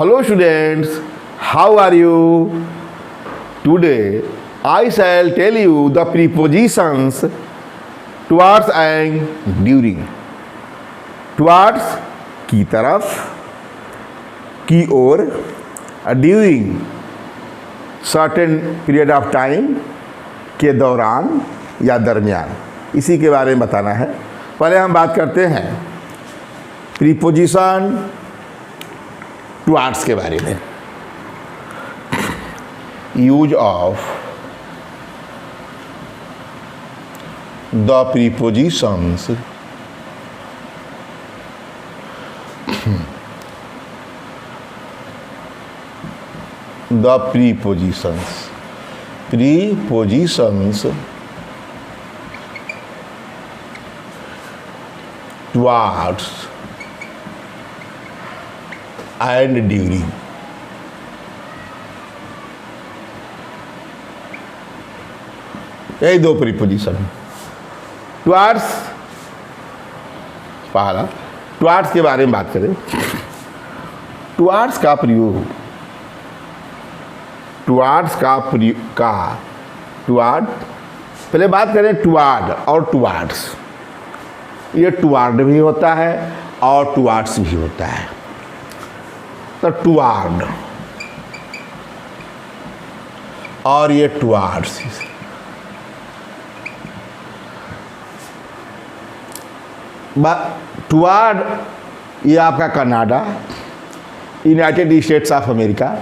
Hello students, how are you? Today I shall tell you the prepositions towards and during. Towards की तरफ, की ओर, during certain period of time के दौरान या दरमियान, इसी के बारे में बताना है। पहले हम बात करते हैं प्रीपोजिशन टुवार्ड्स के बारे में। Use of the prepositions prepositions towards and during. यही दो प्रीपोजिशन। टुवार्ड्स, पहला टुवार्ड्स के बारे में बात करें। टुवार्ड्स का प्रयोग, टुवार्ड, पहले बात करें टुवार्ड और टुवार्ड्स। ये टुवार्ड भी होता है और टुवार्ड्स भी होता है। तो टुवार्ड और ये टुवार्ड्स। टुवार्ड ये आपका Canada, United states of America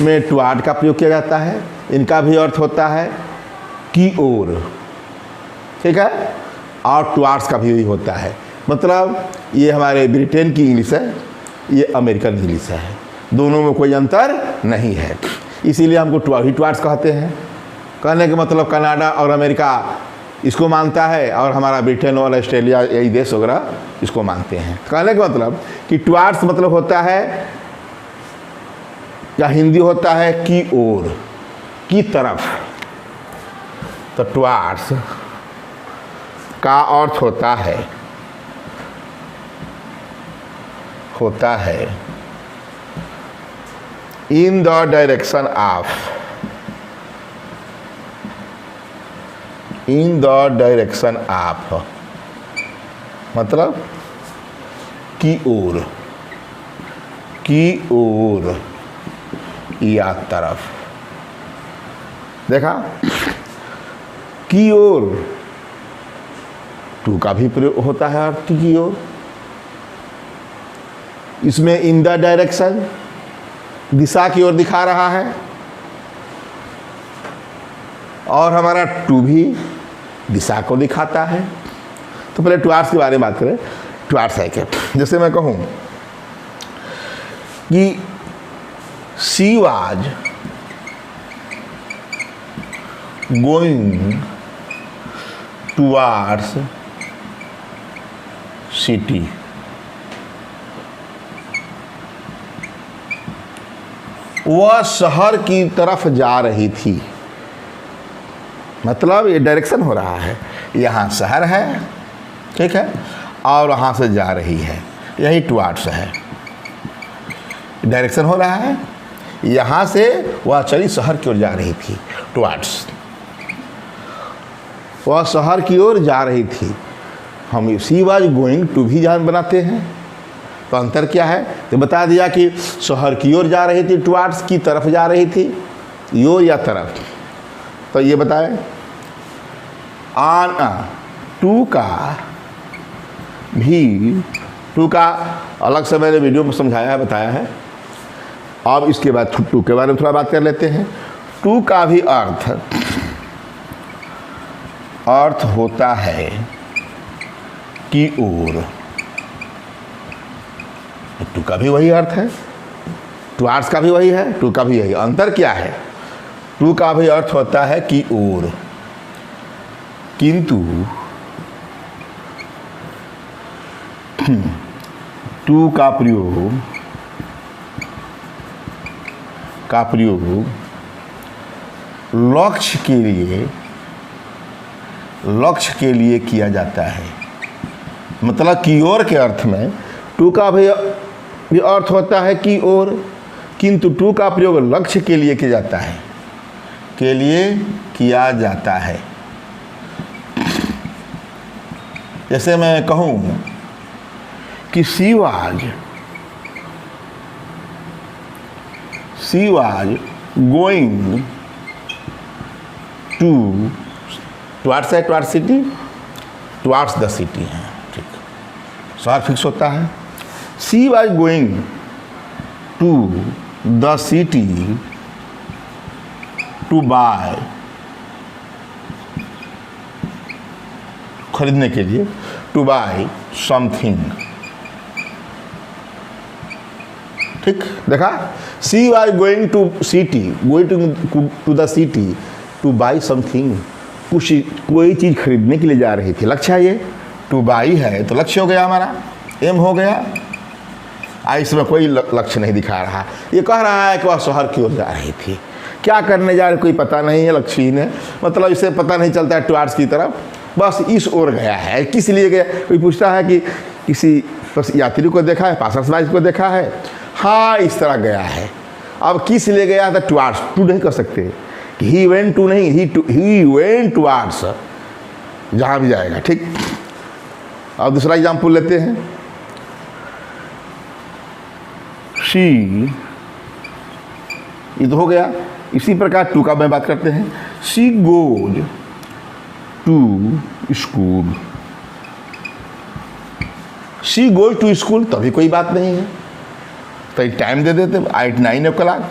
में टुवार्ड का प्रयोग किया जाता है। इनका भी अर्थ होता है की ओर, ठीक है, और टुवार्ड्स का भी होता है। मतलब ये हमारे ब्रिटेन की इंग्लिश है, ये अमेरिकन इंग्लिश है, दोनों में कोई अंतर नहीं है। इसीलिए हमको टुवार्ड्स कहते हैं। कहने का मतलब कनाडा और अमेरिका इसको मानता है और हमारा ब्रिटेन और ऑस्ट्रेलिया यही देश वगैरह इसको मानते हैं। कहने का मतलब कि टुवार्ड्स मतलब होता है, या हिंदी होता है की ओर, की तरफ। तो टुवार्ड्स का अर्थ होता है in the direction of, in the direction of मतलब की ओर या तरफ। देखा, की ओर टू का भी प्रयोग होता है अर्थ की ओर। इसमें इन द डायरेक्शन दिशा की ओर दिखा रहा है, और हमारा टू भी दिशा को दिखाता है। तो पहले टुवार्ड्स के बारे में बात करें। टुवार्ड्स है क्या? जैसे मैं कहूँ कि she was going towards city, वह शहर की तरफ जा रही थी। मतलब ये डायरेक्शन हो रहा है, यहाँ शहर है, ठीक है, और वहाँ से जा रही है, यही टुवार्ड्स है। डायरेक्शन हो रहा है, यहाँ से वह चली शहर की ओर जा रही थी, टुवार्ड्स। वह शहर की ओर जा रही थी। हम शी वाज गोइंग टू भी जान बनाते हैं, तो अंतर क्या है? तो बता दिया कि शहर की ओर जा रही थी, टुवार्ड्स की तरफ जा रही थी, यो या तरफ। तो ये बताए टू का अलग से मैंने वीडियो में समझाया है, बताया है। अब इसके बाद टू के बारे में थोड़ा बात कर लेते हैं। टू का भी अर्थ होता है की ओर। टू का भी वही अर्थ है, टुवार्ड्स का भी वही है, टू का भी यही। अंतर क्या है? टू का भी अर्थ होता है की ओर, किंतु टू का प्रयोग लक्ष्य के लिए किया जाता है। मतलब की ओर के अर्थ में टू का भी अर्थ होता है की ओर, किंतु टू का प्रयोग लक्ष्य के लिए किया जाता है, के लिए किया जाता है। जैसे मैं कहूँ कि she was going towards city, towards the city है, ठीक, शहर फिक्स होता है। She was going to the city to buy, खरीदने के लिए, टू बाय समथिंग, ठीक, देखा। She was going to city, going to the city to buy something, कुछ कोई चीज़ खरीदने के लिए जा रही थी, लक्ष्य है ये, टू बाई है तो लक्ष्य हो गया, हमारा एम हो गया। इसमें कोई लक्ष्य नहीं दिखा रहा, ये कह रहा है कि वह शहर की ओर जा रही थी, क्या करने जा रही कोई पता नहीं है, लक्ष्यहीन है, मतलब इसे पता नहीं चलता है टुवार्ड्स की तरफ, बस इस ओर गया है। किस लिए गया, कोई पूछता है कि किसी यात्री को देखा है, पासर्स को देखा है, हाँ इस तरह गया है। अब किस लिए गया था, टुवार्ड्स, टू नहीं कर सकते, ही वेंट टू नहीं, ही वेंट टुवार्ड्स, जहाँ भी जाएगा, ठीक। अब दूसरा एग्जाम्पल लेते हैं, शी, ये तो हो गया। इसी प्रकार टू का मैं बात करते हैं, she goes to school, she goes to school, तभी कोई बात नहीं है, तो टाइम दे देते 8-9 o'clock,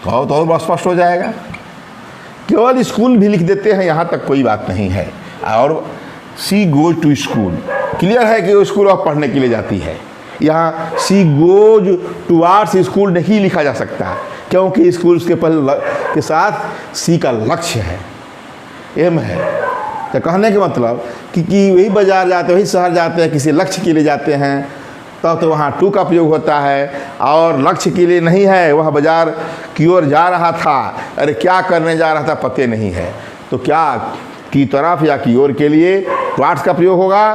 कहो तो और बहुत स्पष्ट हो जाएगा। केवल स्कूल भी लिख देते हैं, यहाँ तक कोई बात नहीं है। और she goes to school, clear है कि वो स्कूल आप पढ़ने के लिए जाती है। यहाँ शी गोज टुवार्ड्स स्कूल नहीं लिखा जा सकता, क्योंकि स्कूल के पहले के साथ सी का लक्ष्य है, एम है। तो कहने के मतलब कि वही बाजार जाते हैं, वही शहर जाते हैं, किसी लक्ष्य के लिए जाते हैं, तब तो वहाँ टू का प्रयोग होता है। और लक्ष्य के लिए नहीं है, वह बाजार की ओर जा रहा था, अरे क्या करने जा रहा था पते नहीं है, तो क्या की तरफ या की ओर के लिए टुवार्ड्स का प्रयोग होगा,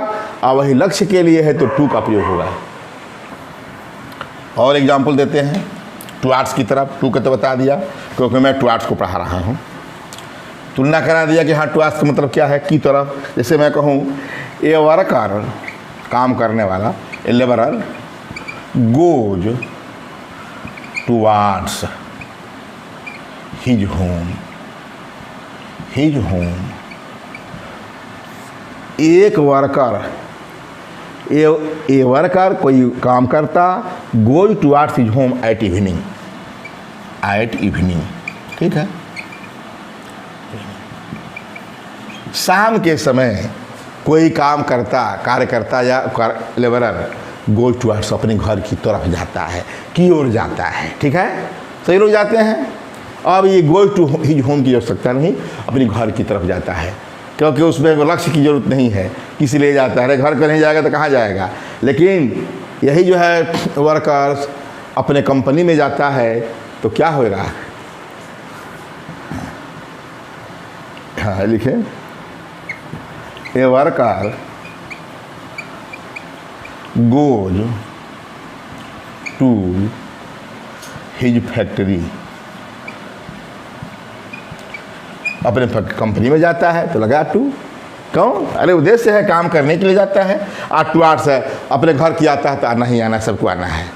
और वही लक्ष्य के लिए है तो टू का प्रयोग होगा। और एग्जाम्पल देते हैं टुवार्ड्स की तरफ, टू का तो बता दिया क्योंकि मैं टुवार्ड्स को पढ़ा रहा हूँ, तुलना करा दिया कि हाँ टुवार्ड्स का मतलब क्या है, की तरफ। जैसे मैं कहूँ ए वर्कर, काम करने वाला, a labourer, goes towards his home, his home. एक वर्कर, ए वर्कर कोई काम करता, goes towards his home at evening, at evening, ठीक है। शाम के समय कोई काम करता, कार्य करता या लेबरर गोज टुवार्ड्स, अपने घर की तरफ जाता है, की ओर जाता है, ठीक है। सही लोग जाते हैं। अब ये गोज टू हिज होम की आवश्यकता नहीं, अपने घर की तरफ जाता है, क्योंकि उसमें लक्ष्य की जरूरत नहीं है, किस लिए जाता है, अरे घर पर नहीं जाएगा तो कहाँ जाएगा। लेकिन यही जो है वर्कर्स अपने कंपनी में जाता है तो क्या होगा, हाँ लिखे, a worker goes to his factory, अपने कंपनी में जाता है तो लगा टू, क्यों, अरे उद्देश्य है, काम करने के लिए जाता है। और टुवार्ड्स है, अपने घर की आता है तो आना ही आना, सबको आना है,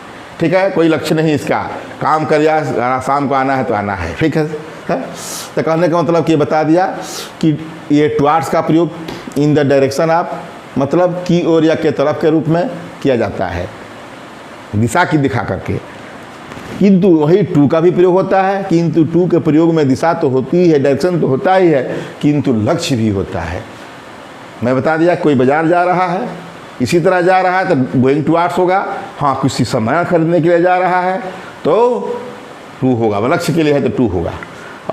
ठीक है, कोई लक्ष्य नहीं इसका, काम कर या शाम को आना है तो आना है, ठीक है। तो कहने का मतलब कि बता दिया कि ये टुवार्ड्स का प्रयोग इन द डायरेक्शन ऑफ, मतलब की ओर या के तरफ के रूप में किया जाता है, दिशा की दिखा करके। किंतु वही टू का भी प्रयोग होता है, किंतु टू के प्रयोग में दिशा तो होती है, डायरेक्शन तो होता ही है, किंतु लक्ष्य भी होता है। मैं बता दिया कोई बाजार जा रहा है, इसी तरह जा रहा है तो गोइंग टुवार्ड्स होगा। हाँ, किसी सामान खरीदने के लिए जा रहा है तो टू होगा, लक्ष्य के लिए है तो टू होगा।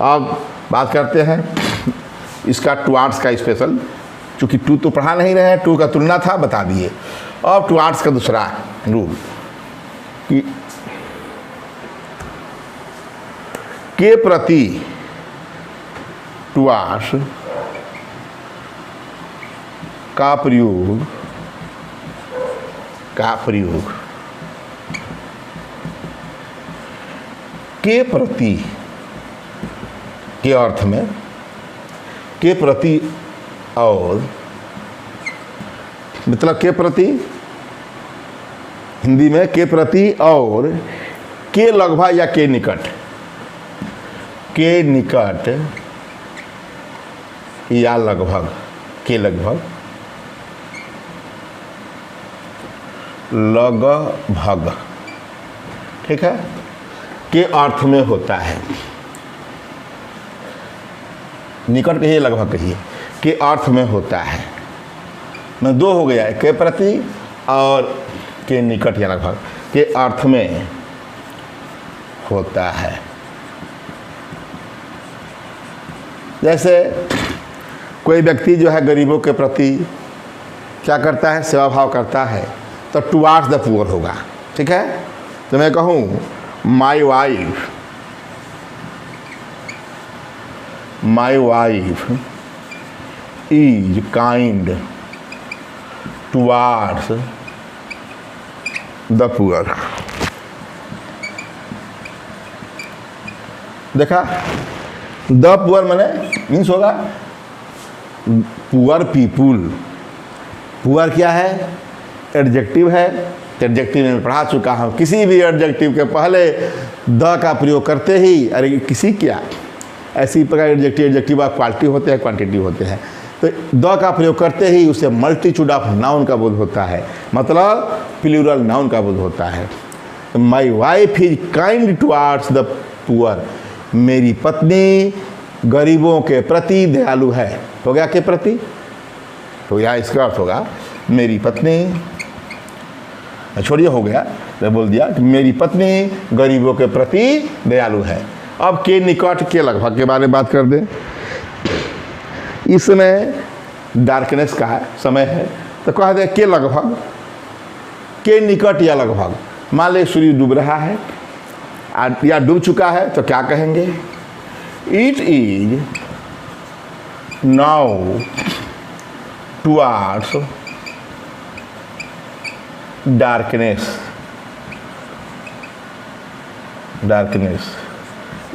अब बात करते हैं इसका टुवार्ड्स का स्पेशल, चूँकि टू तो पढ़ा नहीं रहे हैं, टू का तुलना था, बता दिए। अब टुवार्ड्स का दूसरा रूल कि के प्रति टुवार्ड्स का प्रयोग के प्रति के अर्थ में के प्रति और मतलब के प्रति हिंदी में के प्रति और के लगभग या के निकट या लगभग के लगभग ठीक है के अर्थ में होता है। निकट कहिए लगभग कहिए के अर्थ में होता है। मैं दो हो गया है के प्रति और के निकट या लगभग के अर्थ में होता है। जैसे कोई व्यक्ति जो है गरीबों के प्रति क्या करता है, सेवा भाव करता है, तो टुवार्ड्स द पुअर होगा। ठीक है, तो मैं कहूँ my wife is kind towards the poor. देखा, द पुअर माने मीन्स होगा पुअर पीपुल। पुअर क्या है, एडजेक्टिव है। एडजेक्टिव में पढ़ा चुका हूँ, किसी भी एडजेक्टिव के पहले द का प्रयोग करते ही, अरे किसी क्या ऐसी प्रकार एडजेक्टिव क्वालिटी होते हैं, क्वांटिटी होते हैं, तो द का प्रयोग करते ही उसे मल्टीट्यूड ऑफ नाउन का बोध होता है, मतलब प्लूरल नाउन का बोध होता है। My wife is kind towards the poor. मेरी पत्नी गरीबों के प्रति दयालु है। हो गया के प्रति, तो यहाँ इसका अर्थ होगा मेरी पत्नी, छोड़िए हो गया, मैं बोल दिया कि मेरी पत्नी गरीबों के प्रति दयालु है। अब के निकट के लगभग के बारे में बात कर दें। इस समय डार्कनेस का समय है, तो कह दे के लगभग, के निकट या लगभग। मान ले सूर्य डूब रहा है या डूब चुका है, तो क्या कहेंगे, it is now towards darkness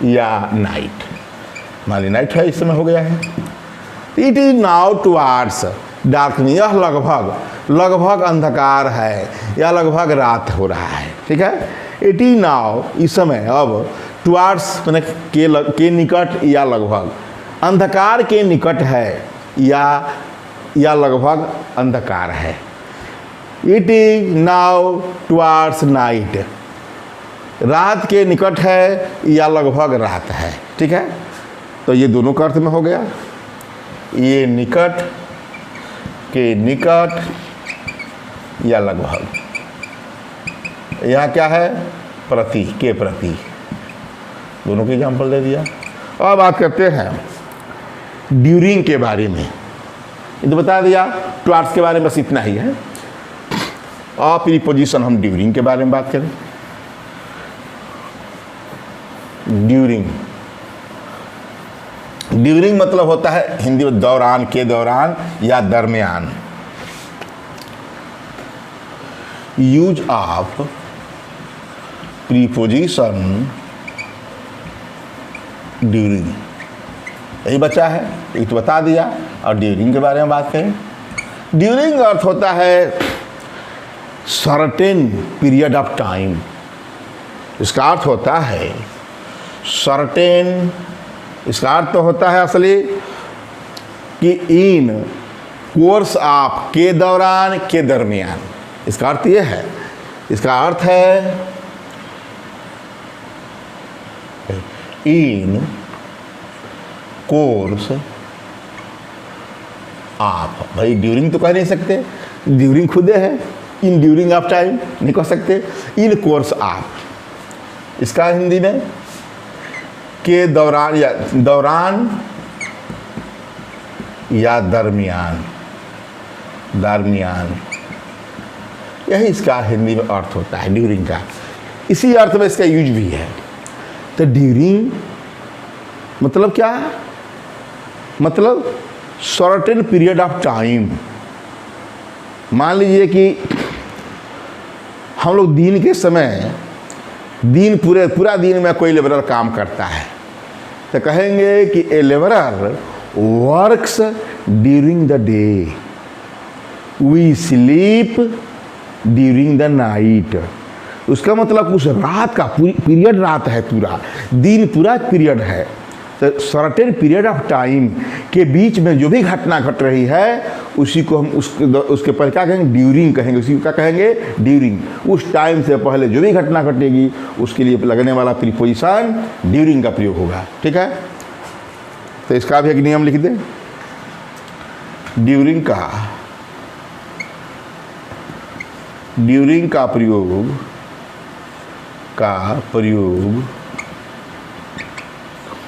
या नाइट। मान ली नाइट है, इस समय हो गया है। It is now towards darkness, यह लगभग अंधकार है या लगभग रात हो रहा है। ठीक है, इट इज नाउ इस समय, अब टुवार्ड्स मैंने के निकट या लगभग, अंधकार के निकट है या लगभग अंधकार है। It is now towards night, रात के निकट है या लगभग रात है। ठीक है, तो ये दोनों का अर्थ में हो गया। ये निकट के निकट या लगभग, यहाँ क्या है, प्रति के प्रति, दोनों के एग्जाम्पल दे दिया। अब बात करते हैं ड्यूरिंग के बारे में। ये तो बता दिया, टुवार्ड्स के बारे में बस इतना ही है। और प्रीपोजिशन हम ड्यूरिंग के बारे में बात करें। ड्यूरिंग मतलब होता है हिंदी में दौरान, के दौरान या दरमियान। यूज ऑफ प्रीपोजिशन ड्यूरिंग, यही बचा है, ये तो बता दिया। और ड्यूरिंग के बारे में बात करें। ड्यूरिंग अर्थ होता है सर्टेन पीरियड ऑफ टाइम। इसका अर्थ होता है सर्टेन, इसका अर्थ तो होता है असली कि इन कोर्स ऑफ, के दौरान, के दरमियान। इसका अर्थ ये है, इसका अर्थ है इन कोर्स ऑफ। भाई ड्यूरिंग तो कह नहीं सकते, ड्यूरिंग खुदे है, इन ड्यूरिंग ऑफ टाइम नहीं कह सकते। इन कोर्स ऑफ, इसका हिंदी में के दौरान या दरमियान, यही इसका हिंदी में अर्थ होता है ड्यूरिंग का। इसी अर्थ में इसका यूज भी है। तो ड्यूरिंग मतलब क्या, मतलब सर्टेन पीरियड ऑफ टाइम। मान लीजिए कि हम लोग दिन के समय पूरा दिन में कोई लेबरर काम करता है तो कहेंगे कि a labourer works during the day, we sleep during the night. उसका मतलब उस रात का पीरियड रात है, पूरा दिन पूरा पीरियड है। तो सर्टेन पीरियड ऑफ टाइम के बीच में जो भी घटना घट रही है उसी को हम उसके पर क्या कहेंगे, ड्यूरिंग कहेंगे। उसी को क्या कहेंगे, ड्यूरिंग। उस टाइम से पहले जो भी घटना घटेगी उसके लिए लगने वाला प्रीपोजिशन ड्यूरिंग का प्रयोग होगा। ठीक है, तो इसका भी एक नियम लिख दें। ड्यूरिंग का प्रयोग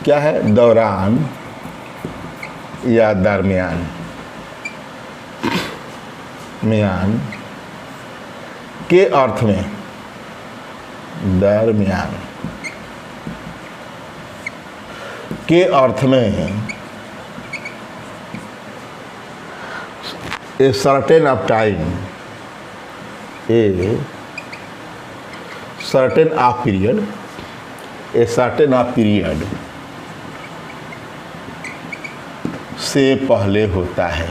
क्या है, दौरान या दरमियान के अर्थ में, दरमियान के अर्थ में a certain of time, a certain of period, a certain of period से पहले होता है।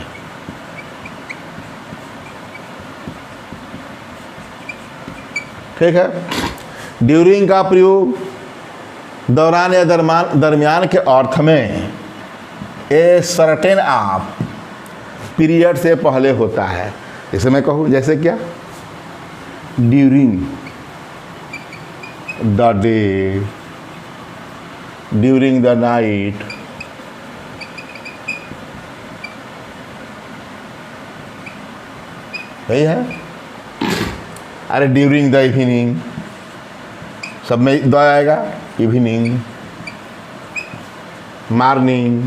ठीक है, ड्यूरिंग का प्रयोग दौरान या दरमियान के अर्थ में ए सर्टेन ऑफ पीरियड से पहले होता है। जैसे मैं कहूँ, जैसे क्या, during the day, during the night, वही है। अरे ड्यूरिंग द इवनिंग, सब में द आएगा, इवनिंग, मॉर्निंग,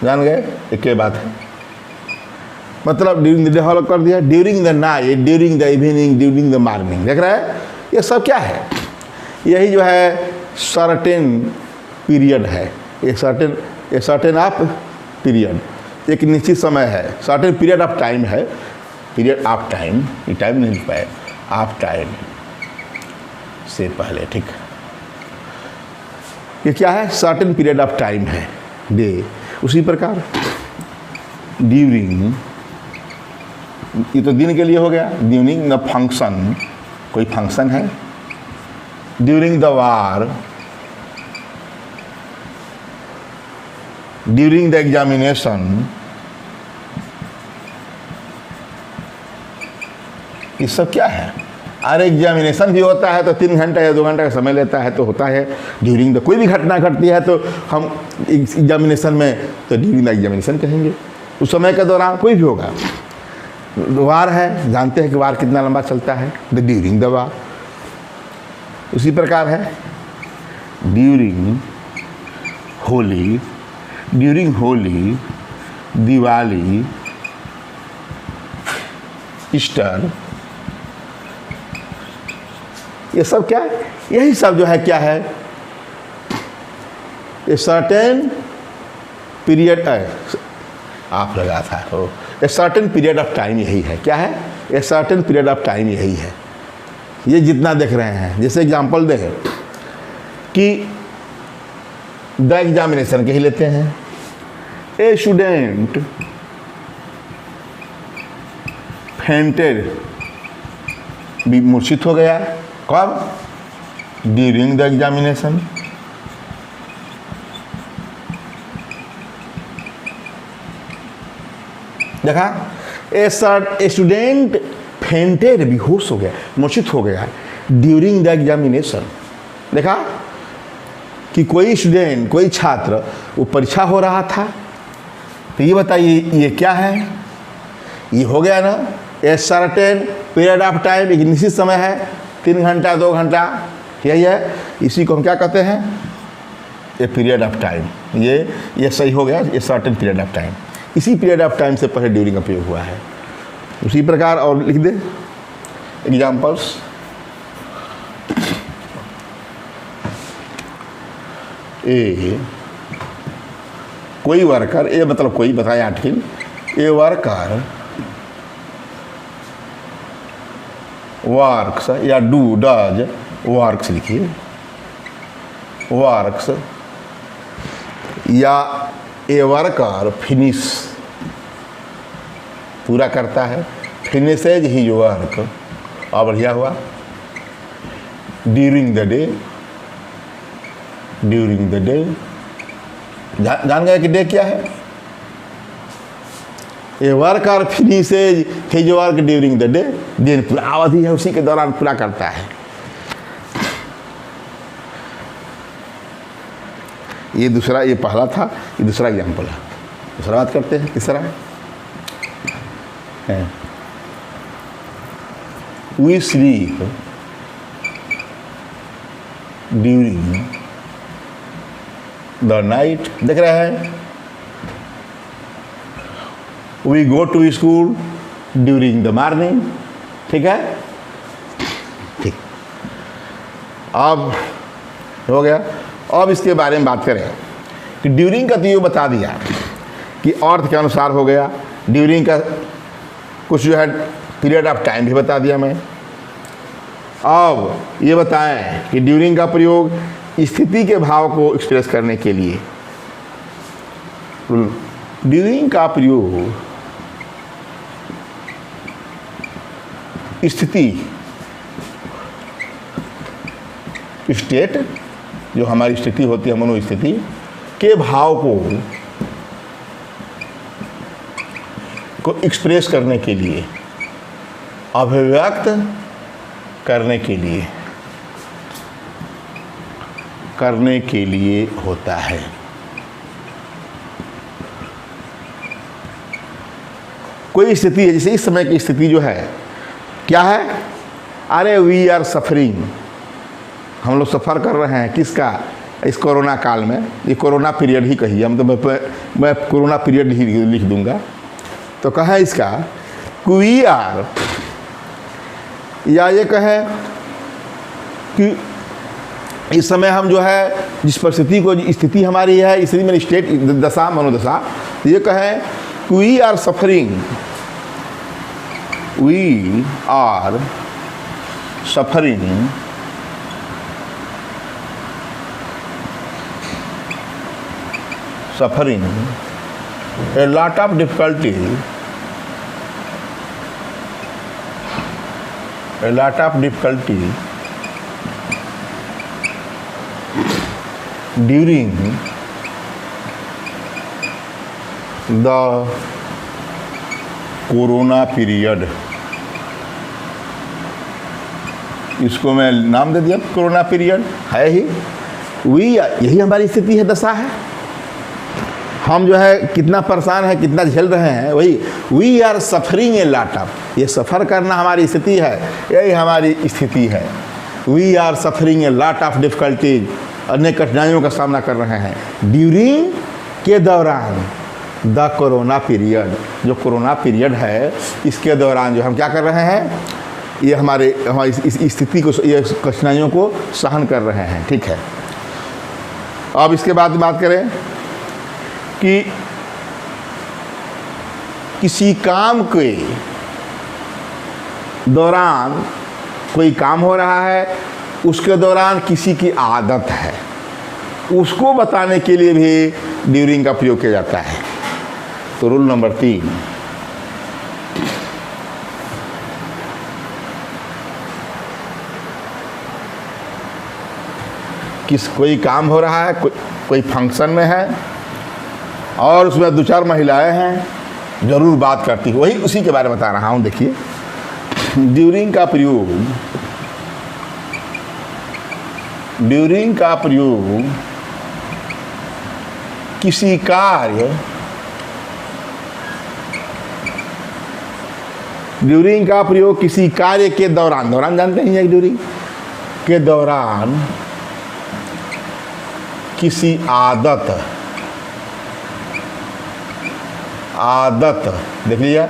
जान गए, एक ही बात है। मतलब ड्यूरिंग द डे हॉल कर दिया, during the night, during the evening, during the morning. देख रहा है, ये सब क्या है, यही जो है सर्टेन पीरियड है। ये सर्टेन ऑफ पीरियड, एक निश्चित समय है, सर्टेन पीरियड ऑफ टाइम है। पीरियड ऑफ टाइम, ये टाइम नहीं लिख पाए, ऑफ टाइम से पहले। ठीक, ये क्या है, सर्टेन पीरियड ऑफ टाइम है, डे। उसी प्रकार ड्यूरिंग, ये तो दिन के लिए हो गया। ड्यूरिंग द फंक्शन, कोई फंक्शन है। During the war, during the examination, ये सब क्या है। अरे एग्जामिनेशन भी होता है तो 3 घंटा या 2 घंटा का समय लेता है, तो होता है ड्यूरिंग द। कोई भी घटना घटती है तो हम एग्जामिनेशन में तो ड्यूरिंग द एग्जामिनेशन कहेंगे, उस समय के दौरान। कोई भी होगा, वार है, जानते हैं कि वार कितना लंबा चलता है, द ड्यूरिंग द वार। उसी प्रकार है during Holi, during Holi, Diwali, Easter, ये सब क्या है, यही सब जो है क्या है, ये सर्टेन पीरियड आप लगा था हो, a certain period of time यही है। क्या है, a certain period of time यही है। ये जितना देख रहे हैं, जैसे एग्जांपल दें कि द एग्जामिनेशन के ही लेते हैं। ए स्टूडेंट फेंटेड, भी मूर्छित हो गया, कब, ड्यूरिंग द एग्जामिनेशन। देखा, ए स्टूडेंट फेंटेड, बेहोश हो गया, मूर्छित हो गया, ड्यूरिंग द एग्जामिनेशन। देखा कि कोई स्टूडेंट, कोई छात्र, वो परीक्षा हो रहा था, तो ये बताइए ये क्या है, ये हो गया ना, a certain period of time, एक निश्चित समय है, 3 घंटा 2 घंटा, यही है। इसी को हम क्या कहते हैं, ए पीरियड ऑफ टाइम। ये सही हो गया, ये सर्टेन पीरियड ऑफ टाइम। इसी पीरियड ऑफ टाइम से पहले ड्यूरिंग का प्रयोग हुआ है। उसी प्रकार और लिख दे एग्जाम्पल्स। ए कोई वर्कर, ए मतलब कोई, बताएं आर्टिकल, ए वर्कर वर्क्स या डू डज वर्क्स लिखिए, वर्क्स, या ए वर्कर फिनिश, पूरा करता है, फिनिशेज हिज वर्क, और बढ़िया हुआ, during the day, during the day, जान गए कि डे क्या है? A worker finishes his work during the day, दिन पूरा अवधि है, उसी के दौरान पूरा करता है। ये दूसरा, ये पहला था, ये दूसरा एग्जाम्पल है। दूसरा बात करते हैं, तीसरा है we sleep during the night, देख रहे हैं, we go to school during the morning, ठीक है, ठीक। अब हो गया। अब इसके बारे में बात करें कि ड्यूरिंग का तो ये बता दिया कि अर्थ के अनुसार हो गया, ड्यूरिंग का कुछ जो है पीरियड ऑफ टाइम भी बता दिया मैं। अब ये बताएं कि ड्यूरिंग का प्रयोग स्थिति के भाव को एक्सप्रेस करने के लिए, ड्यूरिंग का प्रयोग स्थिति, स्टेट, जो हमारी स्थिति होती है, मनोस्थिति के भाव को एक्सप्रेस करने के लिए, अभिव्यक्त करने के लिए होता है। कोई स्थिति है, जैसे इस समय की स्थिति जो है क्या है, अरे वी आर सफरिंग, हम लोग सफ़र कर रहे हैं, किसका, इस कोरोना काल में, ये कोरोना पीरियड ही कहिए, हम तो मैं कोरोना पीरियड ही लिख दूंगा। तो कहें इसका वी आर, या ये कहें कि इस समय हम जो है जिस परिस्थिति को, स्थिति हमारी है, स्थिति में स्टेट, दशा, मनोदशा, ये कहें we are suffering, we are suffering suffering a lot of difficulty, a lot of difficulty during the corona period. इसको मैं नाम दे दिया कोरोना पीरियड, है ही, यही हमारी स्थिति है, दशा है। हम जो है कितना परेशान है, कितना झेल रहे हैं, वही we are suffering a lot of, ये सफ़र करना हमारी स्थिति है, यही हमारी स्थिति है। We are suffering a lot of difficulties, अनेक कठिनाइयों का सामना कर रहे हैं, ड्यूरिंग के दौरान, द कोरोना पीरियड, जो कोरोना पीरियड है इसके दौरान जो हम क्या कर रहे हैं, ये हमारी इस स्थिति को, ये कठिनाइयों को सहन कर रहे हैं, ठीक है। अब इसके बाद बात करें कि किसी काम के दौरान कोई काम हो रहा है, उसके दौरान किसी की आदत है, उसको बताने के लिए भी ड्यूरिंग का प्रयोग किया जाता है। तो रूल नंबर 3, कोई काम हो रहा है, कोई फंक्शन में है और उसमें 2-4 महिलाएं हैं, ज़रूर बात करती है, वही उसी के बारे में बता रहा हूँ। देखिए, ड्यूरिंग का प्रयोग, ड्यूरिंग का प्रयोग किसी कार्य, ड्यूरिंग का प्रयोग किसी कार्य के दौरान, दौरान जानते हैं ड्यूरिंग के दौरान, किसी आदत, देख लीजिए,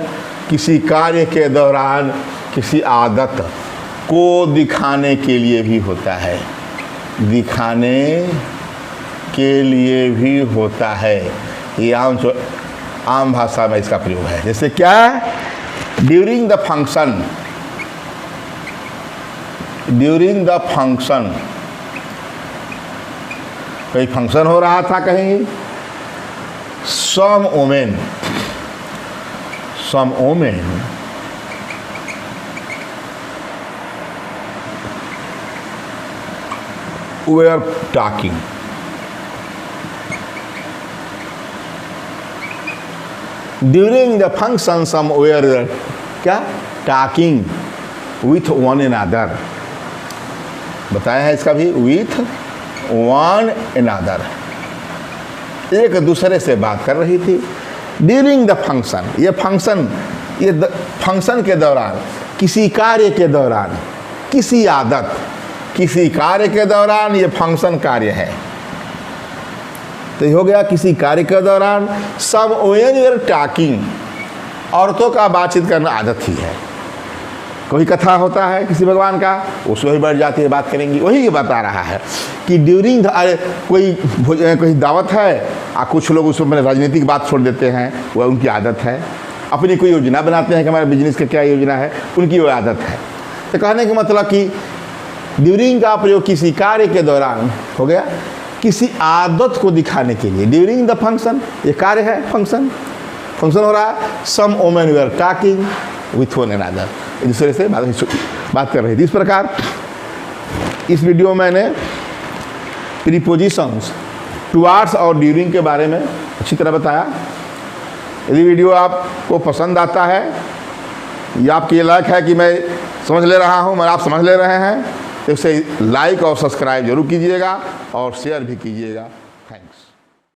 किसी कार्य के दौरान किसी आदत को दिखाने के लिए भी होता है, दिखाने के लिए भी होता है। ये आम भाषा में इसका प्रयोग है। जैसे क्या, during the function, during the function, कहीं फंक्शन हो रहा था कहीं, सम women were talking. During the function some were क्या talking with one another, बताया है इसका भी, with one another, एक दूसरे से बात कर रही थी। ड्यूरिंग द फंक्शन, ये फंक्शन के दौरान, किसी कार्य के दौरान, किसी आदत, किसी कार्य के दौरान, ये फंक्शन कार्य है। तो ये हो गया किसी कार्य के दौरान। सब व्हेन यूर टॉकिंग, औरतों का बातचीत करना आदत ही है। कोई कथा होता है किसी भगवान का, उसमें भी बैठ जाती है, बात करेंगी। वही ये बता रहा है कि ड्यूरिंग कोई दावत है, कुछ लोग उसमें राजनीतिक बात छोड़ देते हैं, वह उनकी आदत है। अपनी कोई योजना बनाते हैं कि हमारे बिजनेस की क्या योजना है, उनकी वो आदत है। तो कहने का मतलब कि ड्यूरिंग का प्रयोग किसी कार्य के दौरान हो गया, किसी आदत को दिखाने के लिए। ड्यूरिंग द फंक्शन, ये कार्य है, फंक्शन हो रहा है। Some women were talking with one another, एक दूसरे से बात कर रही थी। इस प्रकार इस वीडियो में मैंने प्रीपोजिशंस टुवार्ड्स और ड्यूरिंग के बारे में अच्छी तरह बताया। यदि वीडियो आपको पसंद आता है या आपके लायक है कि मैं समझ ले रहा हूँ, मैं आप समझ ले रहे हैं, तो इसे लाइक और सब्सक्राइब जरूर कीजिएगा और शेयर भी कीजिएगा। थैंक्स।